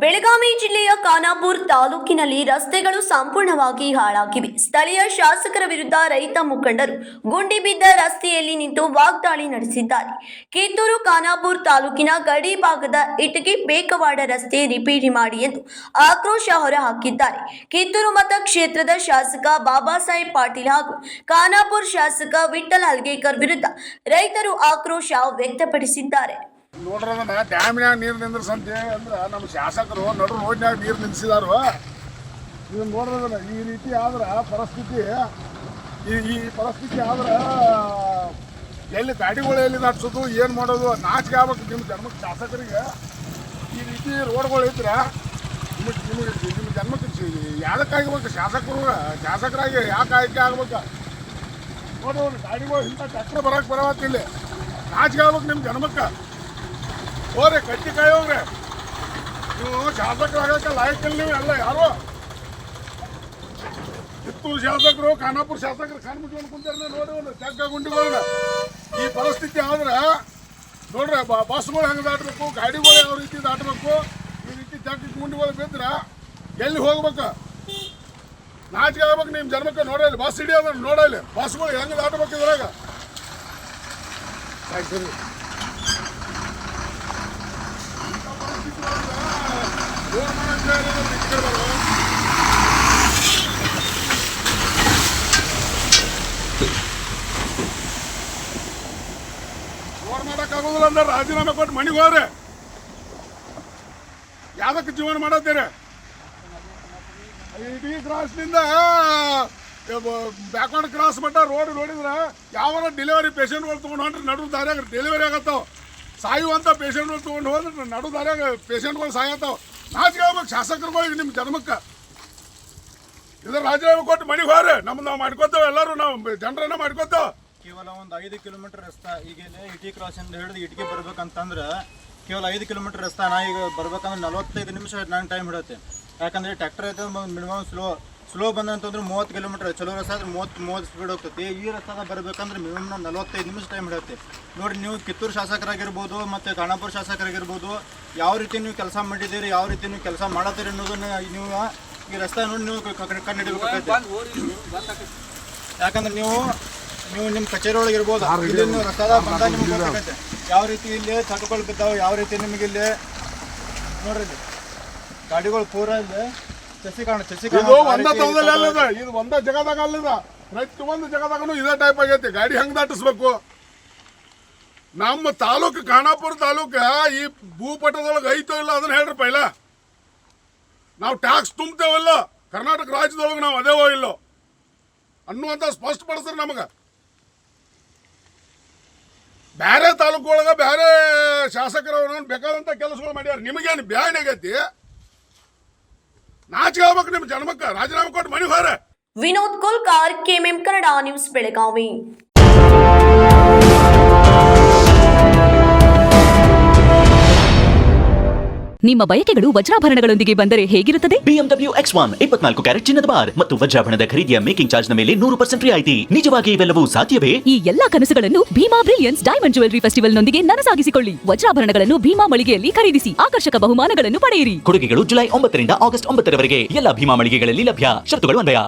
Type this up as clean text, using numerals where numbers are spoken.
ಬೆಳಗಾವಿ ಜಿಲ್ಲೆಯ ಖಾನಾಪುರ ತಾಲೂಕಿನಲ್ಲಿ ರಸ್ತೆಗಳು ಸಂಪೂರ್ಣವಾಗಿ ಹಾಳಾಗಿವೆ. ಸ್ಥಳೀಯ ಶಾಸಕರ ವಿರುದ್ಧ ರೈತ ಮುಖಂಡರು ಗುಂಡಿ ಬಿದ್ದ ರಸ್ತೆಯಲ್ಲಿ ನಿಂತು ವಾಗ್ದಾಳಿ ನಡೆಸಿದ್ದಾರೆ. ಕಿತ್ತೂರು ಖಾನಾಪುರ ತಾಲೂಕಿನ ಗಡಿ ಭಾಗದ ಇಟಗಿ ಬೇಕವಾಡ ರಸ್ತೆ ರಿಪೇರಿ ಮಾಡಿ ಎಂದು ಆಕ್ರೋಶ ಹೊರಹಾಕಿದ್ದಾರೆ. ಕಿತ್ತೂರು ಮತಕ್ಷೇತ್ರದ ಶಾಸಕ ಬಾಬಾ ಸಾಹೇಬ್ ಪಾಟೀಲ್ ಹಾಗೂ ಖಾನಾಪುರ ಶಾಸಕ ವಿಠ್ಠಲ್ ಹಲ್ಗೇಕರ್ ವಿರುದ್ಧ ರೈತರು ಆಕ್ರೋಶ ವ್ಯಕ್ತಪಡಿಸಿದ್ದಾರೆ. ನೋಡ್ರದನ್ನ ಡ್ಯಾಮ್ನ್ಯಾಗ ನೀರು ನಿಂದ್ರಸಂತೆ ಅಂದ್ರೆ ನಮ್ಮ ಶಾಸಕರು ನಡು ರೋಡ್ನ್ಯಾಗ ನೀರು ನಿಲ್ಲಿಸಿದಾರು. ಇದನ್ನ ನೋಡ್ರದನ್ನ ಈ ರೀತಿ ಆದ್ರೆ ಪರಿಸ್ಥಿತಿ ಈ ಪರಿಸ್ಥಿತಿ ಆದ್ರೆ ಎಲ್ಲಿ ಗಾಡಿಗಳು ಎಲ್ಲಿ ದಾಟ್ಸೋದು ಏನು ಮಾಡೋದು ನಾಚಿಕೆ ಆಗ್ಬೇಕು. ನಿಮ್ಮ ಜನ್ಮಕ್ಕೆ ಶಾಸಕರಿಗೆ ಈ ರೀತಿ ರೋಡ್ಗಳು ಇದ್ರೆ ನಿಮ್ಮ ಜನ್ಮಕ್ಕೆ ಯಾವ್ದಕ್ಕಾಗಬೇಕು? ಶಾಸಕರಾಗಿ ಯಾಕೆ ಆಯ್ಕೆ ಆಗ್ಬೇಕು? ನೋಡ್ರಿ ಗಾಡಿಗಳು ಇಂಥ ಟ್ರ್ಯಾಕ್ಟರ್ ಬರೋಕೆ ಇಲ್ಲಿ ನಾಚಿಕೆ ಆಗ್ಬೇಕು ನಿಮ್ಮ ಜನ್ಮಕ್ಕೆ. ಹೋರಿ ಕಟ್ಟಿ ಕಾಯೋಗ್ರೆ ನೀವು ಶಾಸಕರಾಗಕ್ಕೆ ಲಾಯಕ್ಕಿಲ್ಲ. ನೀವು ಎಲ್ಲ ಯಾರು ಕಿತ್ತೂರು ಶಾಸಕರು ಖಾನಾಪುರ ಶಾಸಕರು ಕಾಣ್ಬಿಟ್ಟು ಕುಂತಾರೆ ನೋಡಿ ಜಗ್ಗ ಗುಂಡಿಗಳನ್ನ. ಈ ಪರಿಸ್ಥಿತಿ ಆದ್ರೆ ನೋಡ್ರಿ ಬಸ್ಗಳು ಹೆಂಗೆ ದಾಟಬೇಕು, ಗಾಡಿಗಳು ಯಾವ ರೀತಿ ದಾಟಬೇಕು. ಈ ರೀತಿ ಜಗ್ಗ ಗುಂಡಿಗಳು ಬಿದ್ರೆ ಎಲ್ಲಿ ಹೋಗ್ಬೇಕು? ನಾಚಿಕೆ ಆಗ್ಬೇಕು ನಿಮ್ಮ ಜನ್ಮಕ್ಕೆ. ನೋಡಲಿ ಬಸ್ ಹಿಡಿಯೋದ್ರೆ ನೋಡಲಿ ಬಸ್ಗಳು ಹೆಂಗೆ ದಾಟಬೇಕು ಇದ್ರಾಗ. ಸರಿ ರೋಡ್ ಮಾಡೋಕ್ಕಾಗೋದಿಲ್ಲ ಅಂದ್ರೆ ರಾಜೀನಾಮೆ ಕೊಟ್ಟು ಮನೆಗೆ ಹೋಗ್ರೆ. ಯಾವ್ದಕ್ಕೆ ಜೀವನ ಮಾಡತ್ತೀರಿ? ಇಡೀ ಕ್ರಾಸ್ನಿಂದ ಬ್ಯಾಕ್ವರ್ಡ್ ಕ್ರಾಸ್ ಮಟ್ಟ ರೋಡ್ ನೋಡಿದ್ರೆ ಯಾವ ಡೆಲಿವರಿ ಪೇಷಂಟ್ಗಳು ತೊಗೊಂಡು ಹೊಂಟ್ರೆ ನಡು ದಾರ್ಯಾಗ ಡೆಲಿವರಿ ಆಗತ್ತಾವ. ಸಾಯುವಂಥ ಪೇಷಂಟ್ಗಳು ತೊಗೊಂಡು ಹೋದ್ರೆ ನಡು ದಾರ್ಯಾಗ ಪೇಷಂಟ್ಗಳು ಸಾಯತ್ತಾವ. ನಾಚಿಕೆ ಆಗ್ಬೇಕು ಶಾಸಕರುಗಳಿಗೆ ನಿಮ್ಮ ಜನ್ಮಕ್ಕೆ. ಇದ್ರ ರಾಜೀನಾಮೆ ಕೊಟ್ಟು ಮನೆಗೆ ಹೋಗ್ರೆ. ನಾವು ಮಾಡ್ಕೊತೇವೆ, ಎಲ್ಲರೂ ನಾವು ಜನರನ್ನ ಮಾಡ್ಕೊತೇವೆ. ಕೇವಲ ಒಂದು 5 ಕಿಲೋಮೀಟರ್ ರಸ್ತೆ ಈಗ ಇಟಿ ಕ್ರಾಸಿಂದ ಹಿಡಿದು ಇಟಿಗೆ ಬರ್ಬೇಕಂತಂದ್ರೆ ಕೇವಲ 5 ಕಿಲೋಮೀಟರ್ ರಸ್ತೆ. ನಾ ಈಗ ಬರ್ಬೇಕಂದ್ರೆ 45 ನಿಮಿಷ ನಂಗೆ ಟೈಮ್ ಹಿಡಿಯುತ್ತೆ. ಯಾಕಂದರೆ ಟ್ರ್ಯಾಕ್ಟರ್ ಐತೆ ಮಿನಿಮಮ್ ಸ್ಲೋ ಬಂದಂತಂದ್ರೆ 30 ಕಿಲೋಮೀಟರ್, ಚಲೋ ರಸ್ತೆ ಆದ್ರೆ 30 ಸ್ಪೀಡ್ ಹೋಗ್ತೈತಿ. ಈ ರಸ್ತೆದಾಗ ಬರ್ಬೇಕಂದ್ರೆ ಮಿನಿಮಮ್ 45 ನಿಮಿಷ ಟೈಮ್ ಹಿಡಿಯುತ್ತೆ. ನೋಡಿ, ನೀವು ಕಿತ್ತೂರು ಶಾಸಕರಾಗಿರ್ಬೋದು ಮತ್ತು ಖಾನಾಪುರ ಶಾಸಕರಾಗಿರ್ಬೋದು, ಯಾವ ರೀತಿ ನೀವು ಕೆಲಸ ಮಾಡಿದ್ದೀರಿ, ಯಾವ ರೀತಿ ನೀವು ಕೆಲಸ ಮಾಡತ್ತೀರಿ ಅನ್ನೋದನ್ನ ನೀವು ಈ ರಸ್ತೆ ನೋಡಿ ನೀವು ಕಂಡುಹಿಡಿಬೇಕಾಗತ್ತೆ. ಯಾಕಂದ್ರೆ ನೀವು ನಿಮ್ಮ ಕಚೇರಿ ಒಳಗೆ ಇರ್ಬೋದು, ಇಲ್ಲಿ ನೀವು ರಸ್ತೆದಾಗ ಬಂದಾಗ ನಿಮ್ಗೆ ಗೊತ್ತಾಗತ್ತೆ ಯಾವ ರೀತಿ ಇಲ್ಲಿ ಚಟಗಳು ಬಿದ್ದಾವೆ, ಯಾವ ರೀತಿ ನಿಮಗೆ ಇಲ್ಲಿ ನೋಡ್ರಿ ಗಾಡಿಗಳು ಪೂರ ಇಲ್ಲಿ ಚಸಿ ಕಾಣ ಇದು ಒಂದ ಜಗದಾಗ ಅಲ್ಲದ. ಪ್ರತಿಯೊಂದು ಜಗದಾಗನು ಇದೇ ಟೈಪ್ ಆಗೈತಿ. ಗಾಡಿ ಹೆಂಗ್ ದಾಟಿಸ್ಬೇಕು? ನಮ್ಮ ತಾಲೂಕು ಖಾನಾಪುರ ತಾಲೂಕ ಈ ಭೂಪಟದೊಳಗೆ ಐತೋ ಇಲ್ಲ ಅದನ್ನ ಹೇಳ್ರಿ ಪೈಲ. ನಾವು ಟ್ಯಾಕ್ಸ್ ತುಂಬ್ತೇವಲ್ಲ ಕರ್ನಾಟಕ ರಾಜ್ಯದೊಳಗೆ, ನಾವು ಅದೇವೋ ಇಲ್ಲೋ ಅನ್ನುವಂಥ ಸ್ಪಷ್ಟಪಡಿಸ್ರಿ ನಮಗೆ. ಬೇರೆ ತಾಲೂಕು ಒಳಗೆ ಬೇರೆ ಶಾಸಕರವ್ರು ಬೇಕಾದಂಥ ಕೆಲಸಗಳು ಮಾಡ್ಯಾರ. ನಿಮಗೇನು ಬ್ಯಾನ್ ಆಗೈತಿ? ನಾಚಿಕೆ ಆಗ್ಬೇಕು ನಿಮ್ಮ ಜನ್ಮಕ್ಕೆ. ರಾಜೀನಾಮೆ ಕೊಟ್ಟು ಮನೆಗೆ ಹೋಗ್ರೆ. Vinod Kolkar, KMM Kannada news, Belagavi. ನಿಮ್ಮ ಬಯಕೆಗಳು ವಜ್ರಾಭರಣಗಳೊಂದಿಗೆ ಬಂದರೆ ಹೇಗಿರುತ್ತದೆ? BMW X1 24 ಕ್ಯಾರೆಟ್ ಚಿನ್ನದ ಬಾರ್ ಮತ್ತು ವಜ್ರಾಭರಣದ ಖರೀದಿಯ ಮೇಕಿಂಗ್ ಚಾರ್ಜ್ ನ ಮೇಲೆ 100% ರಿಯಾಯಿತಿ. ನಿಜವಾಗಿ ಇವೆಲ್ಲವೂ ಸಾಧ್ಯವೇ? ಈ ಎಲ್ಲಾ ಕನಸುಗಳನ್ನು Bhima brilliance diamond jewellery festival ನೊಂದಿಗೆ ನನಸಾಗಿಸಿಕೊಳ್ಳಿ. ವಜ್ರಾಭರಣಗಳನ್ನು ಭೀಮಾ ಮಳಿಗೆಯಲ್ಲಿ ಖರೀದಿಸಿ ಆಕರ್ಷಕ ಬಹುಮಾನಗಳನ್ನು ಪಡೆಯಿರಿ. ಕೊಡುಗೆಗಳು ಜುಲೈ 9 ರಿಂದ ಆಗಸ್ಟ್ 9 ರವರೆಗೆ ಎಲ್ಲ ಭೀಮಾ ಮಳಿಗೆಗಳಲ್ಲಿ ಲಭ್ಯ. ಶರತ್ತುಗಳು ಅನ್ವಯ.